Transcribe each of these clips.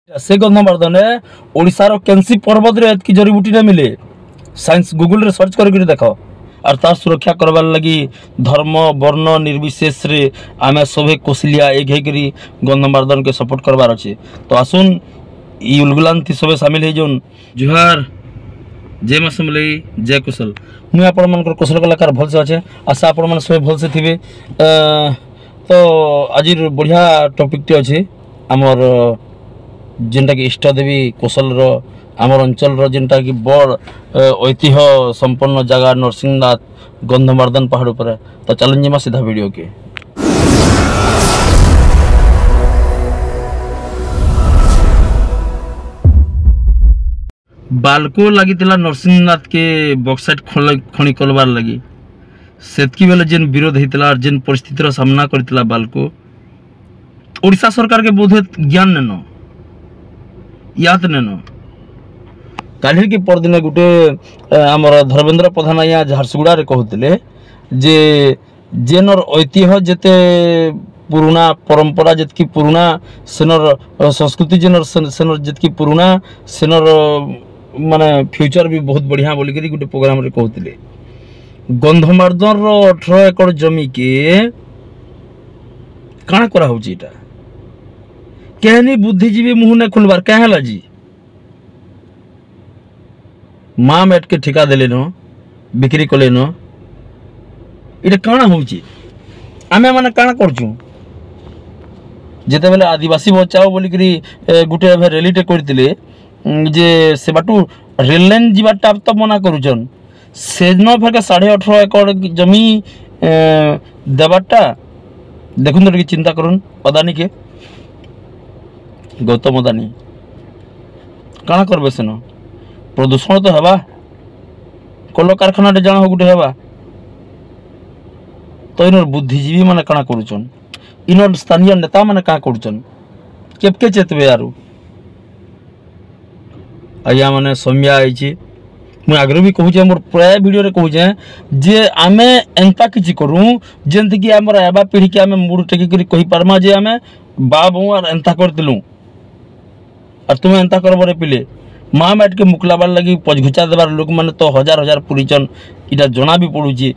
से गंधमार्दने ओडिशार केनसी पर्वत रे एतकी जड़ीबूटी ने मिले साइंस गूगल रे सर्च करके देखो और तार सुरक्षा करवार लगी धर्म वर्ण निर्विशेष रे आमे सभे कोसलिया एक हेकरी गंधमार्दन के सपोर्ट करवार अच्छे। तो आसुन ई उलगुलान थी सभे शामिल है जोन जुहार जय मां समलई जय कुशल मुझे आपण मन कुशल कलाकार भल से अच्छे आशा आपण मन सभे भल से थिबे। तो आज बढ़िया टॉपिक टी अच्छे आमर जेनटा कि इष्ट देवी कौशल आमर अंचल जेनटा कि बड़ ऐतिह्य संपन्न जगह नरसिंहनाथ गंधमार्दन पहाड़ पर। तो चलन जीमा सीधा वीडियो के। बालको लगी नरसिंहनाथ के बक्साइट खणी करवार लगी सेतकी बेले जेन विरोध होता जेन परिस्थितिर सामना करथिला बालको ओडिशा सरकार के बोधे ज्ञान नेन याद नेन काली के परदिन गुटे आमर धर्मेंद्र प्रधान या झारसुगुड़ा रे कहते जे जेनर ऐतिह्य जेते पुराना परंपरा जितकी पुराना सेनर संस्कृति जेनर सेनर जितकी पुराना सेनर माने फ्यूचर भी बहुत बढ़िया बोलिक गोटे प्रोग्राम रे कहते गंधमार्दन 18 एकड़ जमी के काଣା करा होची एटा कहनी बुद्धिजीवी मुँह ने खुलबार क्या है जी माँ मेट के ठिका देले न बिक्री कले न इटा काଣା होची आमे माने काଣା करचू जेते बेले आदिवासी बचाओ बोलिक गुटे रैलीटे करथिले जे से बाटू रेल लाइन जीवाटा तो मना करूचन से न फेर 18.5 एकड़ जमी देवाटा देखुन तो चिंता करुन अदानी के गौतम अदानी काଣା करबे सेन प्रदूषण तो हेबा कल कारखाना जाना हो गुटे हेबा तो इन बुद्धिजीवी माने काଣା करूचन इन स्थानीय नेता माने काଣା करूचन केपके चेतबे यारू आया माने सौम्या आईची मुझे आगे भी कहूचे मोर प्राय वीडियो रे कहूचे जे आमे एंता किछि करूँ जेंति कि आमर आबा पीढ़ी के आमे मुड़ टेकी करी कहि पारमा जे आमे बा बउ आर एंता करतिलु और तुम एंता करबरे पिले माँ मैट के मुकलाबार लगी पचघुचा देवार लोक माने तो हजार हजार पुरीचन इटा जना भी पड़ुची।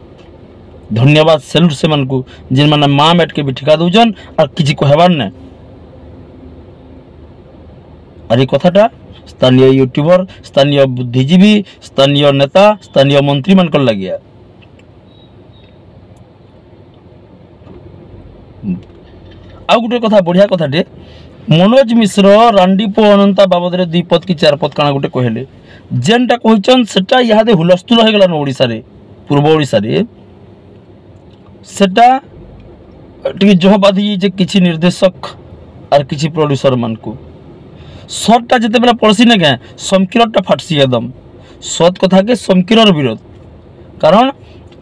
धन्यवाद सैल्यूट से मन को जिन माने माँ मैट के भी ठिका दउजन और किछि कहबार ने अरे कथाटा स्थानीय यूट्यूबर स्थानीय बुद्धिजीवी स्थानीय नेता स्थानीय मंत्री मन कर लगिया आ गोटे कथा बढ़िया कथाटे मनोज मिश्र रांडीपो अनंता बाबद रे 2 पद की 4 पद काना गोटे कहले जेनटा कहचन सेटा इहादे हुलस्थुल हो गला न ओडिसा रे पूर्व ओडिसा रे सेटा टिके जह बाधी जे किछि निर्देशक और किछि प्रोड्यूसर मन को सटटा जिते बेला पड़सी ने क्या समकिरटा फाटसी एकदम सत कथा के समकिरर विरोध कारण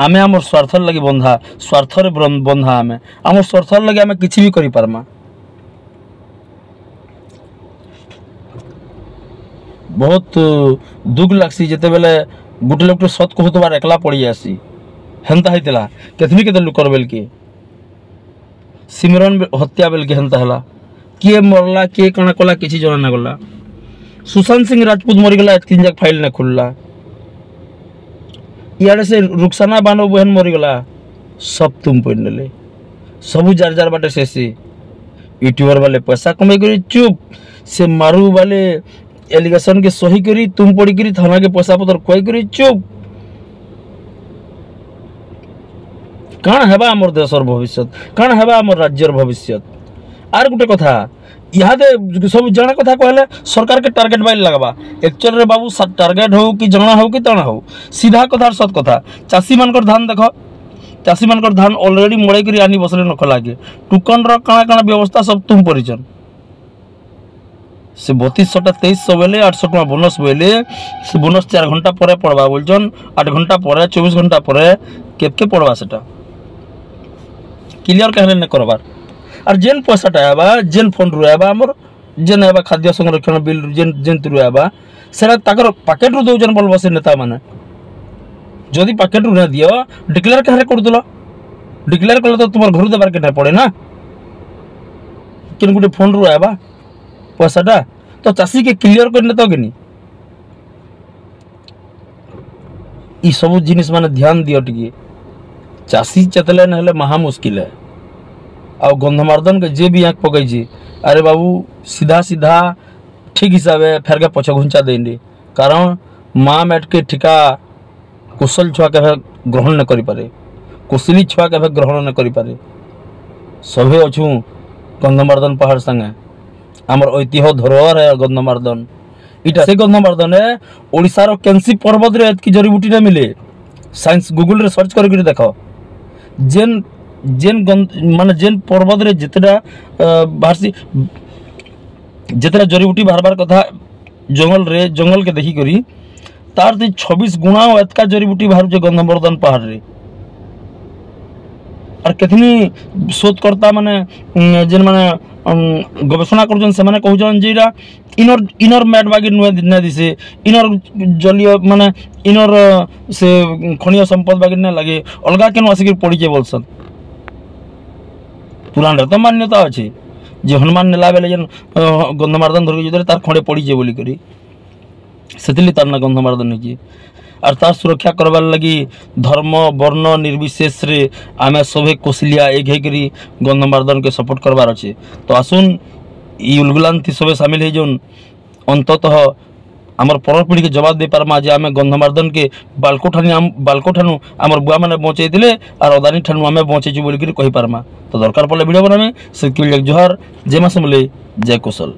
आमे आमर स्वार्थर लगी बंधा स्वार्थर बंधा आमे आमर स्वार्थर लगी आमे किछि भी करि पारमा। बहुत दुख लागसी जिते बेले गुटे लोक सत कहतबार एकला पड़ी आसी हेंता हैतला केतनी केते लोक करबेल के सिमरन हत्या बेल के हेंता हला किए मरला किए काଣା कला किसी जना ना गला सुशांत सिंह राजपूत मरीगला तीन जाक फाइल ना खुलला इाड़े से रुखसाना बानो बहन मरीगला सब तुम पड़े सबू जार जार बाटे से यूट्यूबर वाले पैसा कमाई करी चुप से मारू वाले एलिगेशन के सही करी तुम पड़ी करी थाना के पैसा पतर खुआई करी चुप काଣା हेबा आमर देशर भविष्य काଣା हेबा आमर राज्यर भविष्य। आर गोटे कथा इहादे सब जणा कथा कहले सरकार के टारगेट बाइल लगवा एक्चुअल रे बाबू टारगेट हो कि जणा हो कि तणा हो सीधा कथा सत कथा चासी मानकर धान देख चासी मानकर धान ऑलरेडी मड़े करी आनी बसले नख लागे टुकन रो काଣା काଣା व्यवस्था सब तुम परिचन से 3200 2300 बेले 800 टका बोनस बेले से बोनस 4 घंटा पर पड़वा बोलचन 8 घंटा पर 24 घंटा पर केपके पड़वा सेटा क्लियर कहले न करबार और जेन पैसाटा आबा जेन फंड रु आबा हमर जेन आबा खाद्य संरक्षण बिल जेन जेन रु आबा सेरा ताकर पैकेट रु दोजन बोल बसे नेता माने जदी पैकेट रु न दियो डिक्लेयर कहरे करदलो डिक्लेयर कले तो तुमर घर देबार के न पड़े ना किन गुटे फोन रु आबा पैसाटा तो चाषी के क्लियर करने तो कि ई सब जिनिस माने ध्यान दियो टिके चाषी चतले न महा मुश्किल है। आ गंधमार्दन के जे भी आँख पकई अरे बाबू सीधा सीधा ठीक हिसाब से फेर के पछ घुंचा देंगे कारण माँ मैट के ठिका कुशल छुआ के ग्रहण न करि पारे कुशली छुआ के ग्रहण न करि पारे सभे अच्छू गंधमार्दन पहाड़ संगे आमर ऐतिह्य धरोहर है गंधमार्दन इटा से गंधमार्दन है ओडिशार केंसी पर्वत रे एतकी जड़ीबूटी ना मिले साइंस गूगल रे सर्च करके देखो जेन जेन माने जेन पर्वत रे जितना बाहरसी जितना जड़ीबूटी बाहर कथा जंगल के देखी करी तार 26 गुणा एतका जड़ीबूटी बाहर गंधमार्दन पहाड़ रे और कितनी शोधकर्ता माने जेन माने गवेषणा कर से कहन जे इनर इनर मैट बागी नुआ दिसे इनर जलीय माने इनर से खनिज संपद बागी ना लगे अलगा केन आसिक पड़ी बोलसन पुराण तो मान्यता अच्छे जे हनुमान नेला बेले जेन गंधमार्दन धर तार खड़े पड़ी बोली करी से तार ना गंधमार्दन है और तार सुरक्षा करवार लगी धर्म वर्ण निर्विशेष रे आमे सभे कोसलिया एक होकर गंधमार्दन के सपोर्ट करवार अच्छे तो आसुन उलगुलांति सभे सामिल है जोन अंततः आमर पर पीढ़ी के जवाब दे पारमा जे आमे गंधमार्दन के बालको ठानु आमर बुआ मैंने बचाई और अदानी ठानु आमे बचाई बोलिक कही पारमा तो दरकार पड़े वीडियो बनामे से जोहार जय माँ समले जय कौशल।